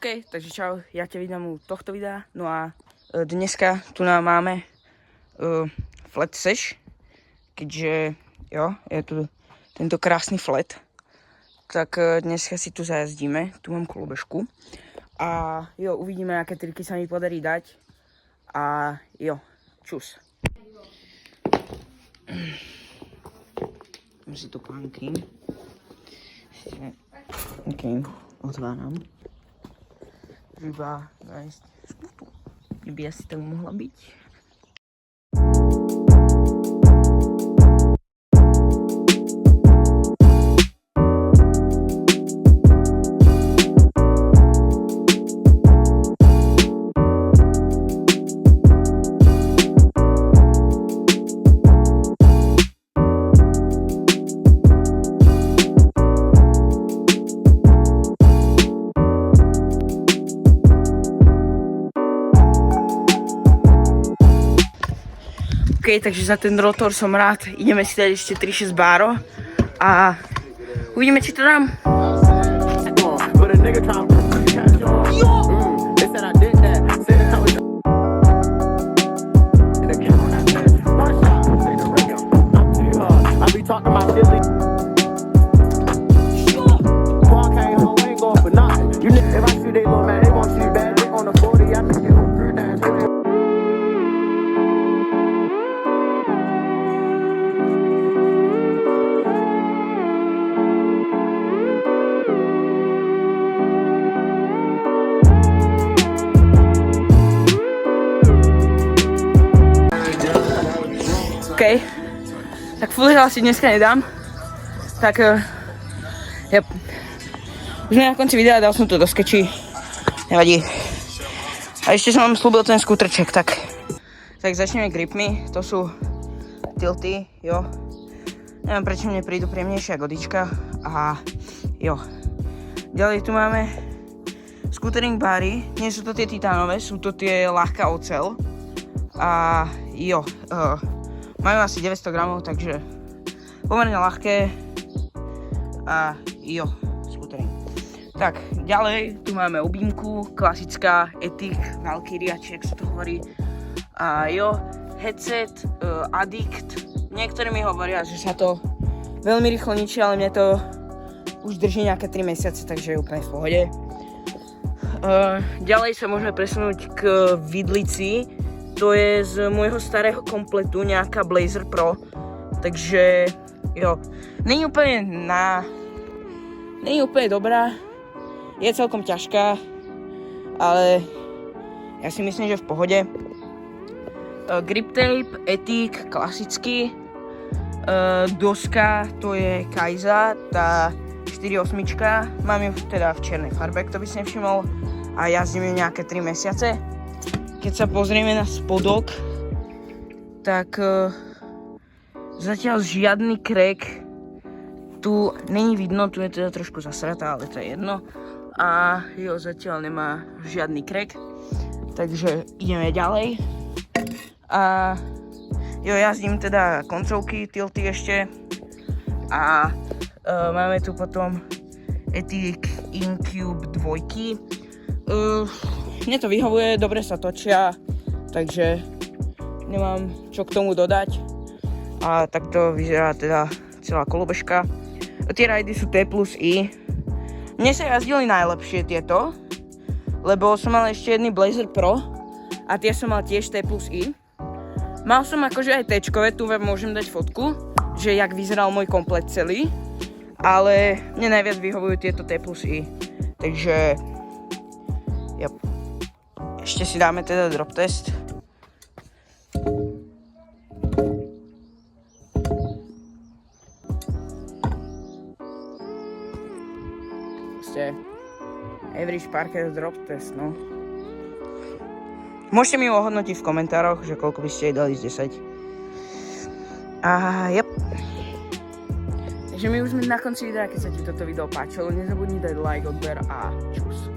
OK, takže čau, ja ťa vydám u tohto videa. No a dneska tu nám máme flat sesh, keďže jo, je tu tento krásny flat. Tak dneska si tu zajazdíme, tu mám kolobežku. A jo, uvidíme, aké triky sa mi podarí dať. A jo, čus. Mám si tu plánky. OK, otváram. Iba nájsť skútu, kde by asi tam mohla byť. OK, takže za ten rotor som rád. Ideme si dať ešte 3-6 báro a uvidíme, či to dám. OK, tak full hill si dneska nedám, tak yep. Už na konci videa, dal som to do sketchy, nevadí. A ešte som vám slúbil ten skútrček, tak začneme gripmi, to sú tilty, jo. Neviem, prečo mne prídu príjemnejšia godička a jo. Ďalej tu máme scootering bary, nie sú to tie titánové, sú to tie ľahká oceľ a jo. Majú asi 900 gramov, takže pomerne ľahké a jo, skútering. Tak, ďalej tu máme objímku, klasická Ethic, Valkyria, či jak sa to hovorí. A jo, headset, Addict. Niektorí mi hovoria, že sa to veľmi rýchlo ničí, ale mne to už drží nejaké 3 mesiace, takže je úplne v pohode. Ďalej sa môžeme presunúť k vidlici. To je z môjho starého kompletu nejaká Blazer Pro, takže jo, není úplne dobrá, je celkom ťažká, ale ja si myslím, že v pohode. Grip tape, Ethic, klasický, doska, to je Kaiza, tá 4.8, mám ju teda v čiernej farbe, kto by si nevšimol, a jazdím ju nejaké 3 mesiace. Keď sa pozrieme na spodok, tak zatiaľ žiadny crack tu není vidno, tu je teda trošku zasratá, ale to je jedno. A jo, zatiaľ nemá žiadny crack, takže ideme ďalej. A jo, jazdím teda koncovky, tilty ešte. A máme tu potom Ethic Incube 2. Mne to vyhovuje, dobre sa točia, takže nemám čo k tomu dodať. A takto vyzerá teda celá kolobežka. Tie rajdy sú T+I. Mne sa jazdili najlepšie tieto, lebo som mal ešte jedný Blazer Pro a tie som mal tiež T+I. Mal som akože aj T-čkové, tu vám môžem dať fotku, že jak vyzeral môj komplet celý, ale mne najviac vyhovujú tieto T+I. Takže yep. Ešte si dáme teda drop test. Proste average Parker drop test, no. Môžete mi ohodnotiť v komentároch, že koľko by ste jej dali z 10. A yep. Takže my už sme na konci videa, keď sa ti toto video páčilo, nezabudni dať like, odber a čus.